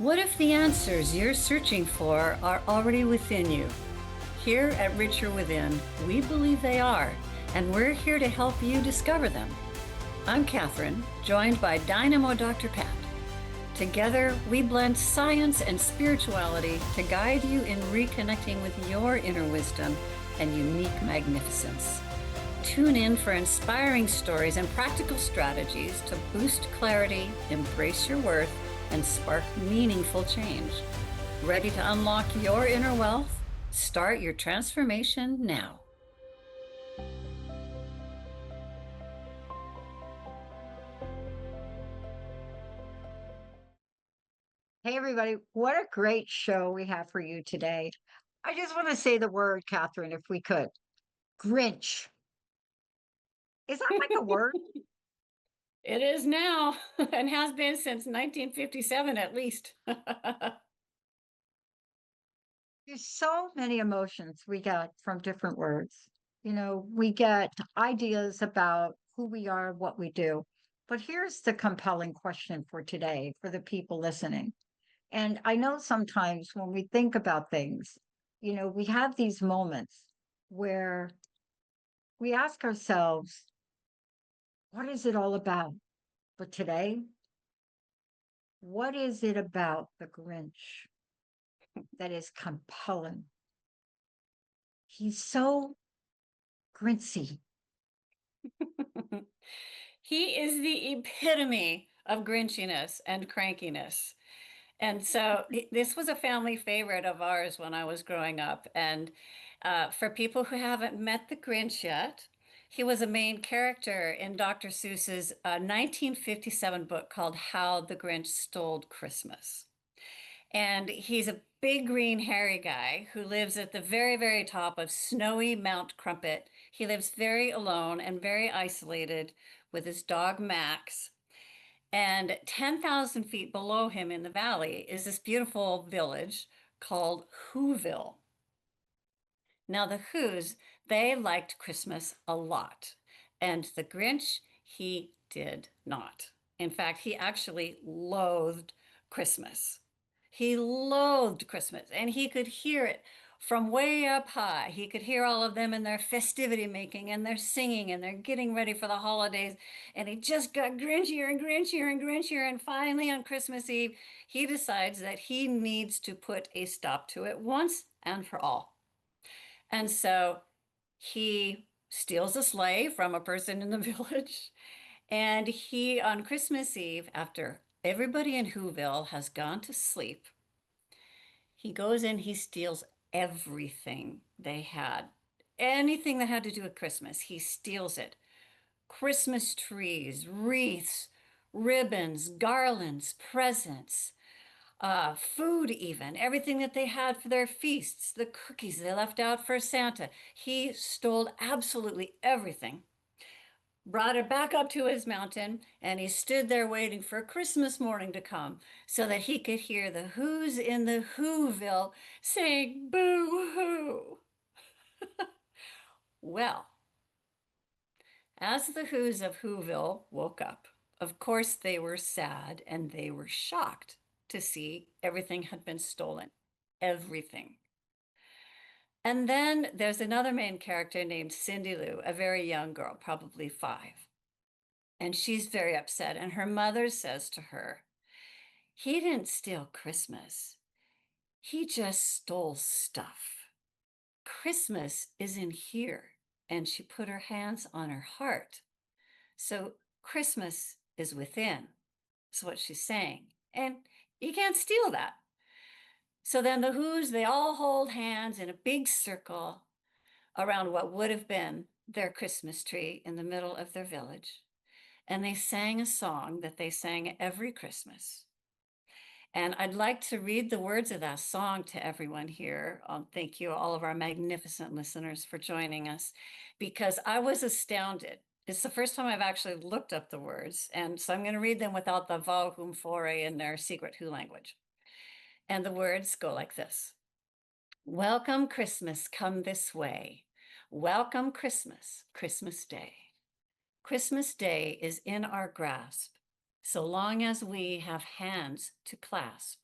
What if the answers you're searching for are already within you? Here at Richer Within, we believe they are, and we're here to help you discover them. I'm Kathryn, joined by Dynamo Dr. Pat. Together, we blend science and spirituality to guide you in reconnecting with your inner wisdom and unique magnificence. Tune in for inspiring stories and practical strategies to boost clarity, embrace your worth, and spark meaningful change. Ready to unlock your inner wealth? Start your transformation now. Hey, everybody. What a great show we have for you today. I just want to say the word, Kathryn, if we could. Grinch. Is that like a word? It is now and has been since 1957 at least. There's so many emotions we get from different words. We get ideas about who we are, what we do. But here's the compelling question for today for the people listening. And I know sometimes when we think about things, we have these moments where we ask ourselves, what is it all about? But today, what is it about the Grinch that is compelling? He's so Grinchy. He is the epitome of grinchiness and crankiness. And so this was a family favorite of ours when I was growing up. And for people who haven't met the Grinch yet, he was a main character in Dr. Seuss's 1957 book called How the Grinch Stole Christmas. And he's a big green hairy guy who lives at the very, very top of snowy Mount Crumpet. He lives very alone and very isolated with his dog Max. And 10,000 feet below him in the valley is this beautiful village called Whoville. Now, the Whos, they liked Christmas a lot. And the Grinch, he did not. In fact, he actually loathed Christmas. He loathed Christmas, and he could hear it from way up high. He could hear all of them in their festivity making and they're singing and they're getting ready for the holidays. And he just got grinchier and grinchier and grinchier. And finally, on Christmas Eve, he decides that he needs to put a stop to it once and for all. And so he steals a sleigh from a person in the village. And he, on Christmas Eve, after everybody in Whoville has gone to sleep, he goes in, he steals everything they had. Anything that had to do with Christmas, he steals it. Christmas trees, wreaths, ribbons, garlands, presents, food, even everything that they had for their feasts, the cookies they left out for Santa. He stole absolutely everything, brought it back up to his mountain, and he stood there waiting for Christmas morning to come so that he could hear the Who's in the Whoville saying, boo hoo. Well, as the Who's of Whoville woke up, of course they were sad and they were shocked to see everything had been stolen. Everything. And then there's another main character named Cindy Lou, a very young girl, probably 5. And she's very upset. And her mother says to her, he didn't steal Christmas. He just stole stuff. Christmas is in here. And she put her hands on her heart. So Christmas is within, is what she's saying. And you can't steal that. So then the Who's, they all hold hands in a big circle around what would have been their Christmas tree in the middle of their village. And they sang a song that they sang every Christmas. And I'd like to read the words of that song to everyone here. Thank you, all of our magnificent listeners, for joining us, because I was astounded. It's the first time I've actually looked up the words. And so I'm going to read them without the va hum fore in their secret Who language. And the words go like this. Welcome Christmas, come this way. Welcome Christmas, Christmas Day. Christmas Day is in our grasp, so long as we have hands to clasp.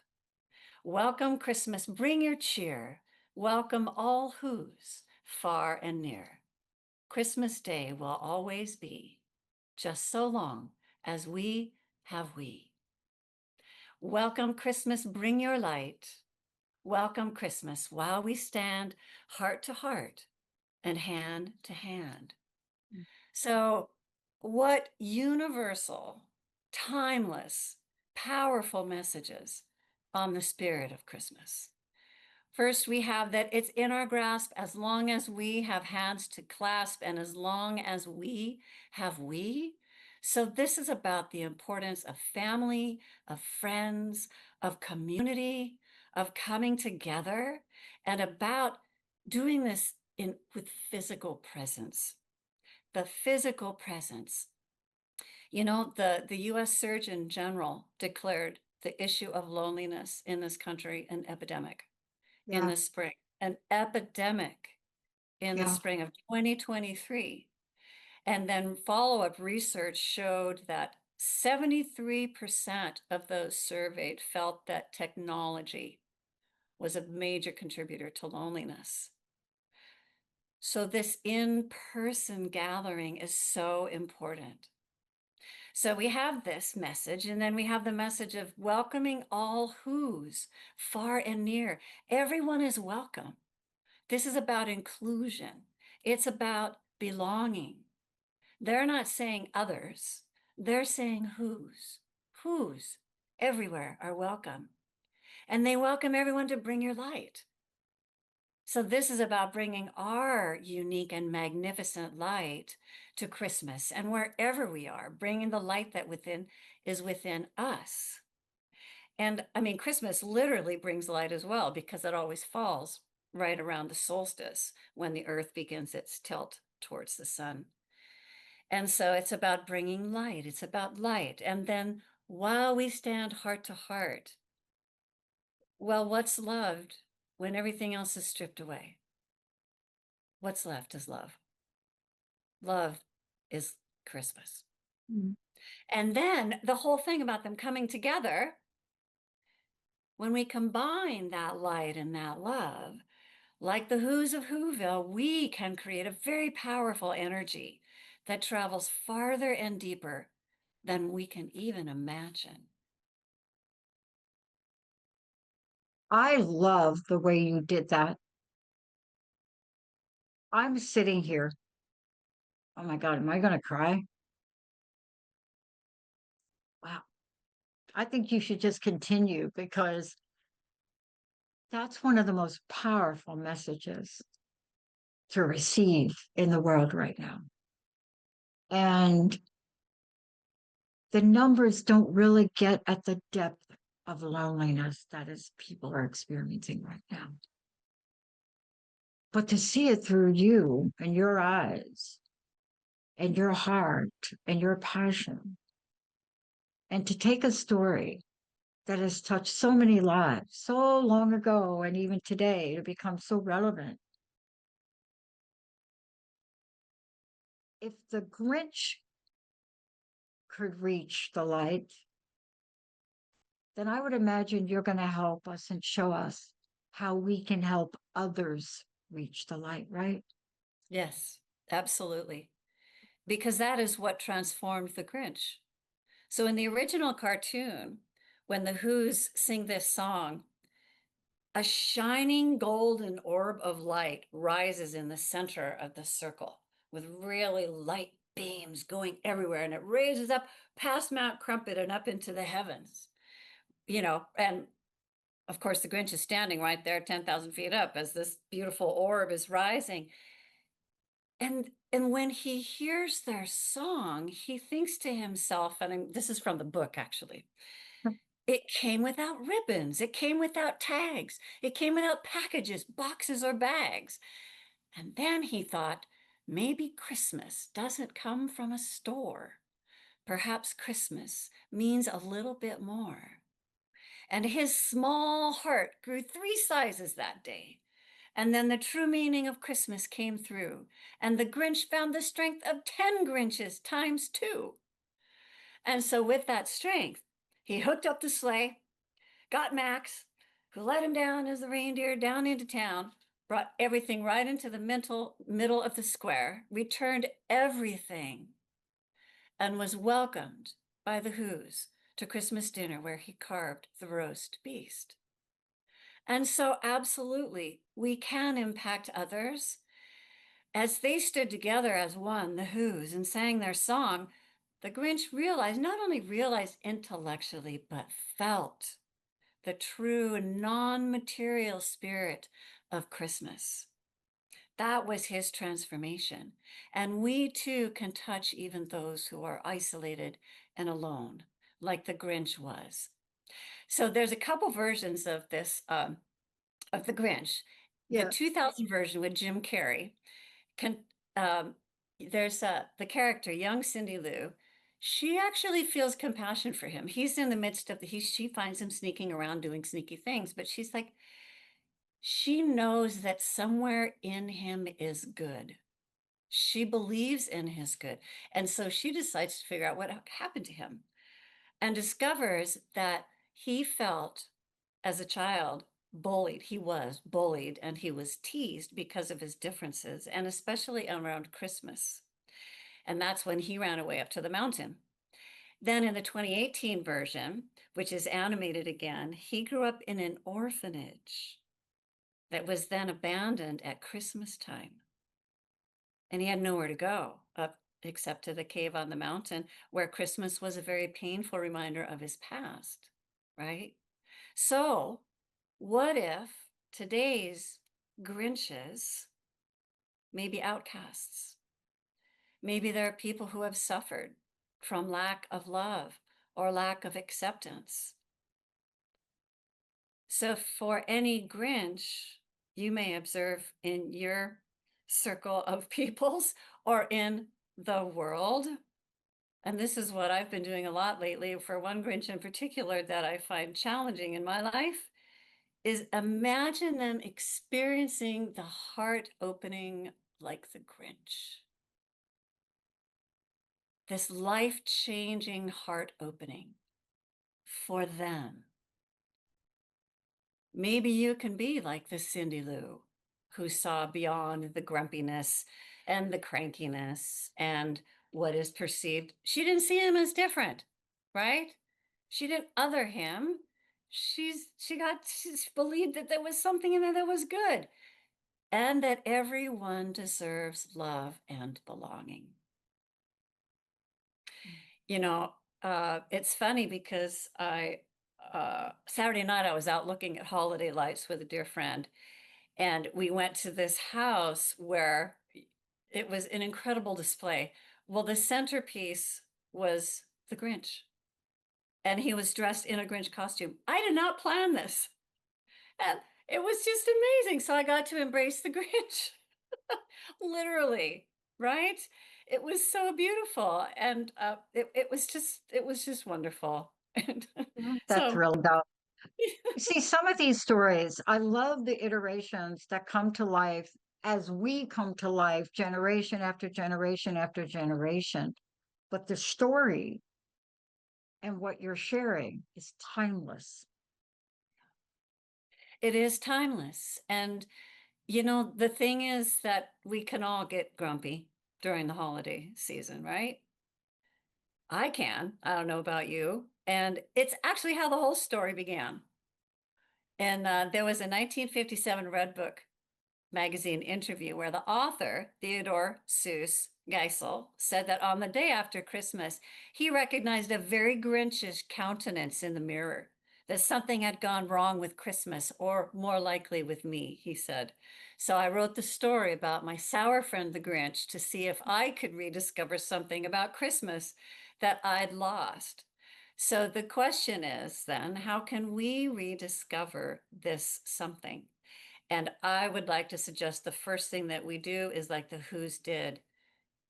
Welcome Christmas, bring your cheer. Welcome all who's far and near. Christmas Day will always be just so long as we have we. Welcome Christmas, bring your light. Welcome Christmas while we stand heart to heart and hand to hand. So, what universal, timeless, powerful messages on the spirit of Christmas? First, we have that it's in our grasp as long as we have hands to clasp and as long as we have we. So, this is about the importance of family, of friends, of community, of coming together, and about doing this with physical presence. The physical presence. You know, the US Surgeon General declared the issue of loneliness in this country an epidemic in Yeah, the spring, an epidemic in the yeah. spring of 2023. And then follow-up research showed that 73% of those surveyed felt that technology was a major contributor to loneliness. So this in-person gathering is so important. So we have this message, and then we have the message of welcoming all who's far and near. Everyone is welcome. This is about inclusion. It's about belonging. They're not saying others, they're saying who's. Who's everywhere are welcome. And they welcome everyone to bring your light. So this is about bringing our unique and magnificent light to Christmas and wherever we are, bringing the light that is within us. And I mean, Christmas literally brings light as well because it always falls right around the solstice when the earth begins its tilt towards the sun. And so it's about bringing light. It's about light. And then while we stand heart to heart, well, what's loved when everything else is stripped away? What's left is love. Love is Christmas. Mm. And then the whole thing about them coming together, when we combine that light and that love, like the Who's of Whoville, we can create a very powerful energy that travels farther and deeper than we can even imagine. I love the way you did that. I'm sitting here. Oh my God, am I going to cry? Wow. I think you should just continue because that's one of the most powerful messages to receive in the world right now. And the numbers don't really get at the depth of loneliness that is people are experiencing right now. But to see it through you and your eyes and your heart and your passion, and to take a story that has touched so many lives so long ago and even today to become so relevant. If the Grinch could reach the light, then I would imagine you're going to help us and show us how we can help others reach the light, right? Yes, absolutely. Because that is what transformed the Grinch. So in the original cartoon, when the Who's sing this song, a shining golden orb of light rises in the center of the circle with really light beams going everywhere, and it raises up past Mount Crumpet and up into the heavens. And of course, the Grinch is standing right there 10,000 feet up as this beautiful orb is rising. And when he hears their song, he thinks to himself, and this is from the book actually, it came without ribbons, it came without tags, it came without packages, boxes, or bags. And then he thought, maybe Christmas doesn't come from a store. Perhaps Christmas means a little bit more. And his small heart grew 3 sizes that day. And then the true meaning of Christmas came through, and the Grinch found the strength of 10 Grinches times 2. And so, with that strength, he hooked up the sleigh, got Max, who let him down as the reindeer down into town, brought everything right into the mental middle of the square, returned everything, and was welcomed by the Whos to Christmas dinner where he carved the roast beast. And so, absolutely, we can impact others. As they stood together as one, the Whos, and sang their song, the Grinch realized, not only realized intellectually, but felt the true non-material spirit of Christmas. That was his transformation. And we too can touch even those who are isolated and alone, like the Grinch was. So there's a couple versions of this, of the Grinch. The Yeah. 2000 version with Jim Carrey, can, um, there's the character, young Cindy Lou. She actually feels compassion for him. He's in the midst of she finds him sneaking around doing sneaky things, but she's like, she knows that somewhere in him is good. She believes in his good. And so she decides to figure out what happened to him and discovers that he felt as a child bullied. He was bullied and he was teased because of his differences, and especially around Christmas. And that's when he ran away up to the mountain. Then in the 2018 version, which is animated again, he grew up in an orphanage that was then abandoned at Christmas time. And he had nowhere to go up except to the cave on the mountain, where Christmas was a very painful reminder of his past, right? So, what if today's Grinches may be outcasts? Maybe there are people who have suffered from lack of love or lack of acceptance. So, for any Grinch you may observe in your circle of peoples or in the world, and this is what I've been doing a lot lately for one Grinch in particular that I find challenging in my life, is imagine them experiencing the heart opening like the Grinch. This life-changing heart opening for them. Maybe you can be like the Cindy Lou who saw beyond the grumpiness and the crankiness and what is perceived. She didn't see him as different, right? She didn't other him. She believed that there was something in there that was good and that everyone deserves love and belonging. You know, it's funny because Saturday night I was out looking at holiday lights with a dear friend, and we went to this house where it was an incredible display. Well, the centerpiece was the Grinch, and he was dressed in a Grinch costume. I did not plan this, and it was just amazing. So I got to embrace the Grinch, literally, right? It was so beautiful, and it was just wonderful. And That's so, really about. You see, some of these stories, I love the iterations that come to life as we come to life, generation after generation after generation. But the story and what you're sharing is timeless. it is timeless. And the thing is that we can all get grumpy during the holiday season, right? I can. I don't know about you. And it's actually how the whole story began. And there was a 1957 Red Book magazine interview where the author, Theodore Seuss Geisel, said that on the day after Christmas, he recognized a very Grinchish countenance in the mirror, that something had gone wrong with Christmas, or more likely with me, he said. So I wrote the story about my sour friend, the Grinch, to see if I could rediscover something about Christmas that I'd lost. So the question is then, how can we rediscover this something? And I would like to suggest the first thing that we do is like the Who's did,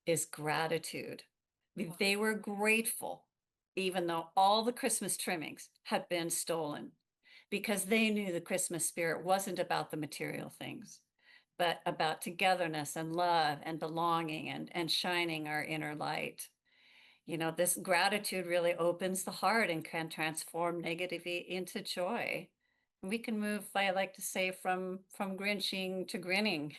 is gratitude. They were grateful, even though all the Christmas trimmings had been stolen, because they knew the Christmas spirit wasn't about the material things, but about togetherness and love and belonging and shining our inner light. This gratitude really opens the heart and can transform negativity into joy. We can move, I like to say, from grinching to grinning.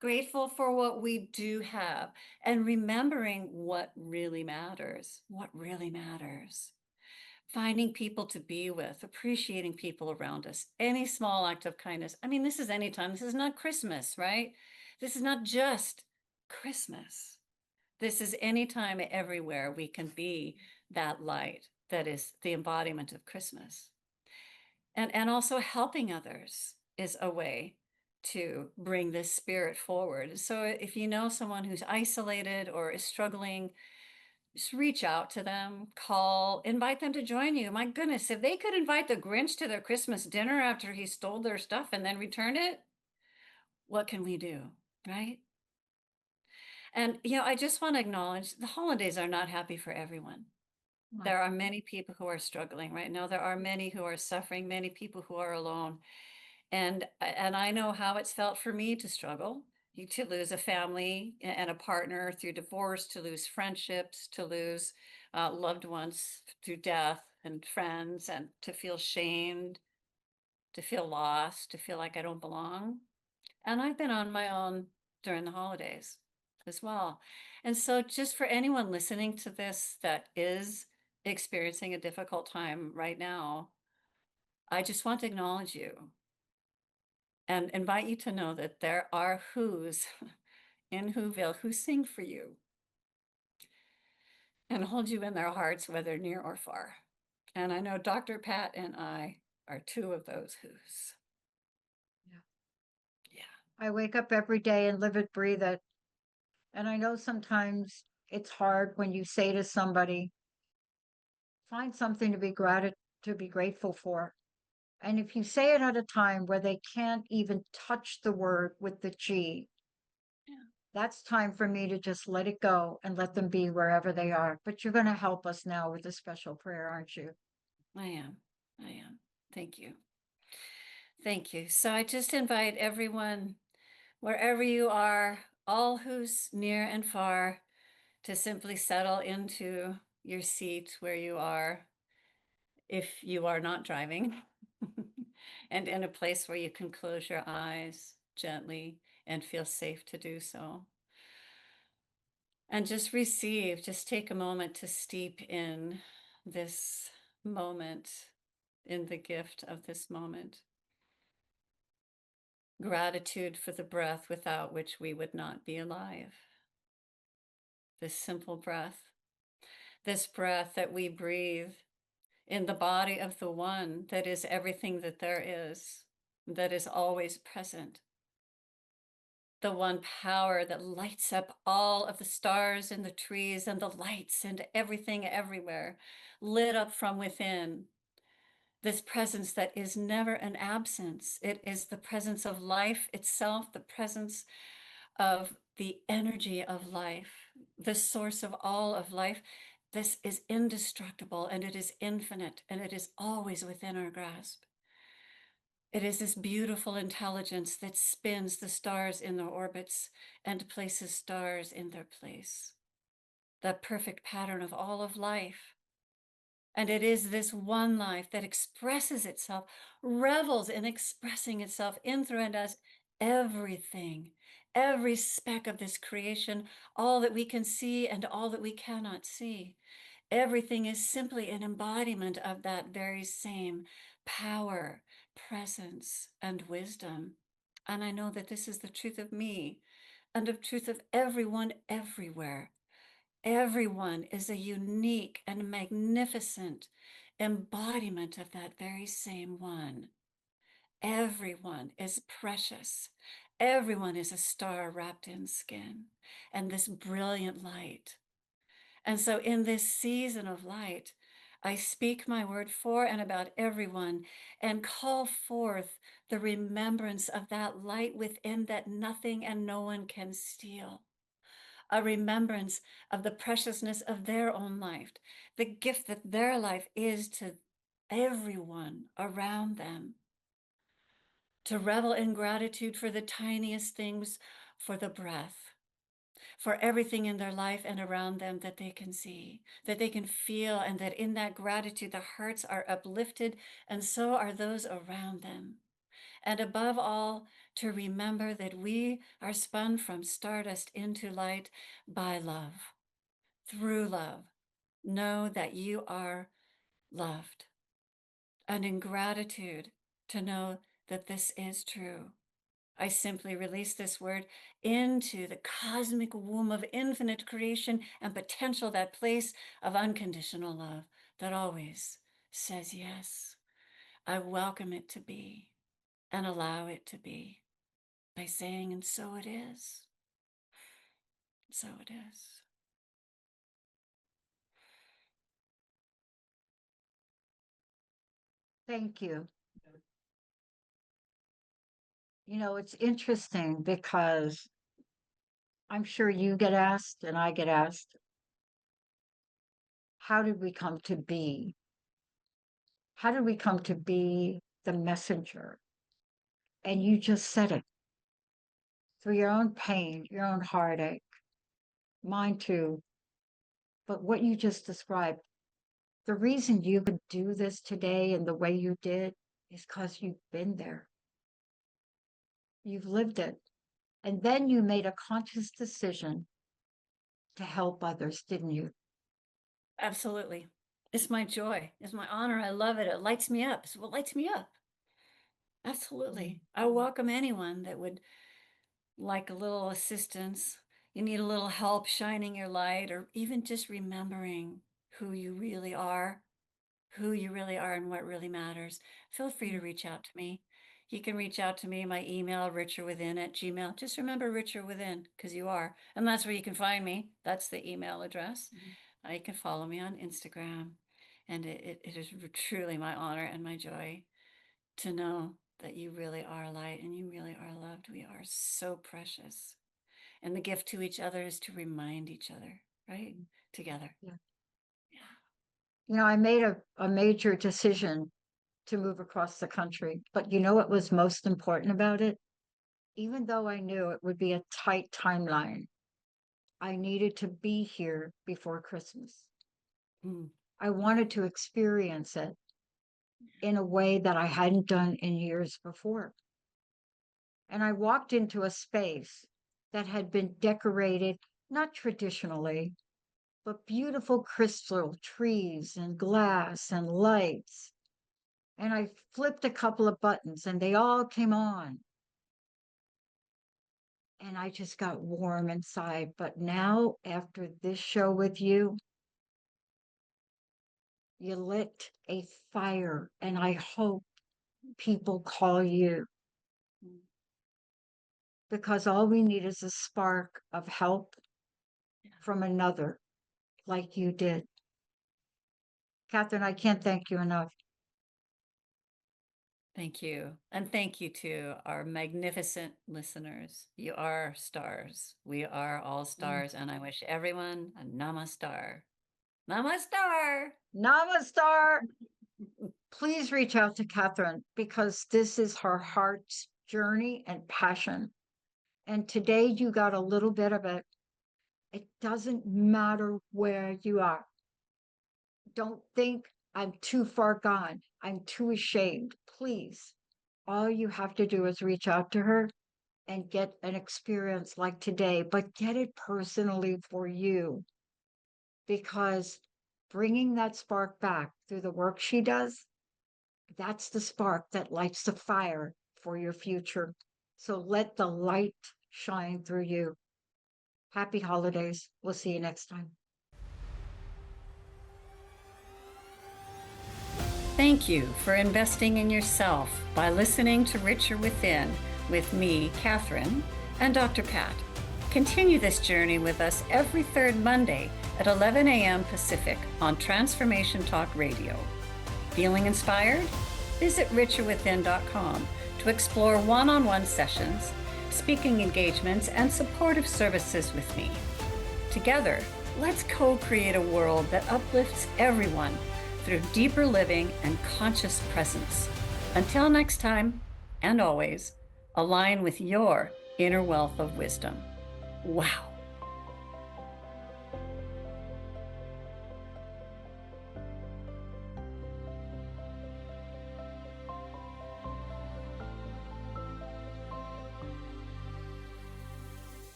Grateful for what we do have and remembering what really matters, what really matters. Finding people to be with, appreciating people around us, any small act of kindness. I mean, this is anytime. This is not Christmas, right? This is not just Christmas. This is anytime, everywhere we can be that light that is the embodiment of Christmas. And also helping others is a way to bring this spirit forward. So if you know someone who's isolated or is struggling, just reach out to them, call, invite them to join you. My goodness, if they could invite the Grinch to their Christmas dinner after he stole their stuff and then returned it, what can we do, right? And, I just want to acknowledge the holidays are not happy for everyone. Right. There are many people who are struggling right now. There are many who are suffering, many people who are alone. And I know how it's felt for me to struggle, to lose a family and a partner through divorce, to lose friendships, to lose loved ones through death and friends, and to feel shamed, to feel lost, to feel like I don't belong. And I've been on my own during the holidays as well. And so, just for anyone listening to this that is experiencing a difficult time right now, I just want to acknowledge you and invite you to know that there are who's in Whoville who sing for you and hold you in their hearts, whether near or far. And I know Dr. Pat and I are two of those who's. Yeah. Yeah. I wake up every day and live it, breathe it. And I know sometimes it's hard when you say to somebody, find something to be grateful for. And if you say it at a time where they can't even touch the word with the G, Yeah, that's time for me to just let it go and let them be wherever they are. But you're going to help us now with a special prayer, aren't you? I am. I am. Thank you. Thank you. So I just invite everyone, wherever you are, all who's near and far, to simply settle into your seat where you are, if you are not driving, and in a place where you can close your eyes gently and feel safe to do so. And just receive, just take a moment to steep in this moment, in the gift of this moment. Gratitude for the breath without which we would not be alive. This simple breath, this breath that we breathe in the body of the one that is everything that there is, that is always present. The one power that lights up all of the stars and the trees and the lights and everything everywhere, lit up from within. This presence that is never an absence. It is the presence of life itself, the presence of the energy of life, the source of all of life. This is indestructible and it is infinite and it is always within our grasp. It is this beautiful intelligence that spins the stars in their orbits and places stars in their place. The perfect pattern of all of life. And it is this one life that expresses itself, revels in expressing itself in, through, and as everything, every speck of this creation, all that we can see and all that we cannot see. Everything is simply an embodiment of that very same power, presence, and wisdom. And I know that this is the truth of me and of truth of everyone everywhere. Everyone is a unique and magnificent embodiment of that very same one. Everyone is precious. Everyone is a star wrapped in skin and this brilliant light. And so, in this season of light, I speak my word for and about everyone and call forth the remembrance of that light within that nothing and no one can steal. A remembrance of the preciousness of their own life, the gift that their life is to everyone around them. To revel in gratitude for the tiniest things, for the breath, for everything in their life and around them that they can see, that they can feel, and that in that gratitude, their hearts are uplifted, and so are those around them. And above all, to remember that we are spun from stardust into light by love, through love. Know that you are loved. And in gratitude, to know that this is true, I simply release this word into the cosmic womb of infinite creation and potential, that place of unconditional love that always says yes. I welcome it to be and allow it to be by saying, and so it is. So it is. Thank you. You know, it's interesting because I'm sure you get asked and I get asked, how did we come to be? How did we come to be the messenger? And you just said it through your own pain, your own heartache, mine too. But what you just described, the reason you could do this today and the way you did is because you've been there. You've lived it. And then you made a conscious decision to help others, didn't you? Absolutely. It's my joy. It's my honor. I love it. It lights me up. It's what lights me up. Absolutely. I welcome anyone that would like a little assistance. You need a little help shining your light, or even just remembering who you really are, and what really matters. Feel free to reach out to me. You can reach out to me, my email, richerwithin@gmail. Just remember Richer Within, because you are. And that's where you can find me. That's the email address. You can follow me on Instagram. And it is truly my honor and my joy to know that you really are light and you really are loved. We are so precious. And the gift to each other is to remind each other, right? Together. Yeah. Yeah. You know, I made a major decision to move across the country, but you know what was most important about it? Even though I knew it would be a tight timeline, I needed to be here before Christmas. Mm. I wanted to experience it in a way that I hadn't done in years before. And I walked into a space that had been decorated, not traditionally, but beautiful crystal trees and glass and lights. And I flipped a couple of buttons and they all came on. And I just got warm inside. But now, after this show with you, you lit a fire, and I hope people call you, because all we need is a spark of help from another like you did. Kathryn, I can't thank you enough. Thank you. And thank you to our magnificent listeners. You are stars. We are all stars. And I wish everyone a namastar. Namastar. Namaste. Please reach out to Kathryn because this is her heart's journey and passion. And today you got a little bit of it. It doesn't matter where you are. Don't think I'm too far gone. I'm too ashamed. Please, all you have to do is reach out to her and get an experience like today, but get it personally for you. Because bringing that spark back through the work she does, that's the spark that lights the fire for your future. So let the light shine through you. Happy holidays. We'll see you next time. Thank you for investing in yourself by listening to Richer Within with me, Kathryn, and Dr. Pat. Continue this journey with us every third Monday at 11 a.m. Pacific on Transformation Talk Radio. Feeling inspired? Visit richerwithin.com to explore one-on-one sessions, speaking engagements, and supportive services with me. Together, let's co-create a world that uplifts everyone through deeper living and conscious presence. Until next time, and always, align with your inner wealth of wisdom. Wow.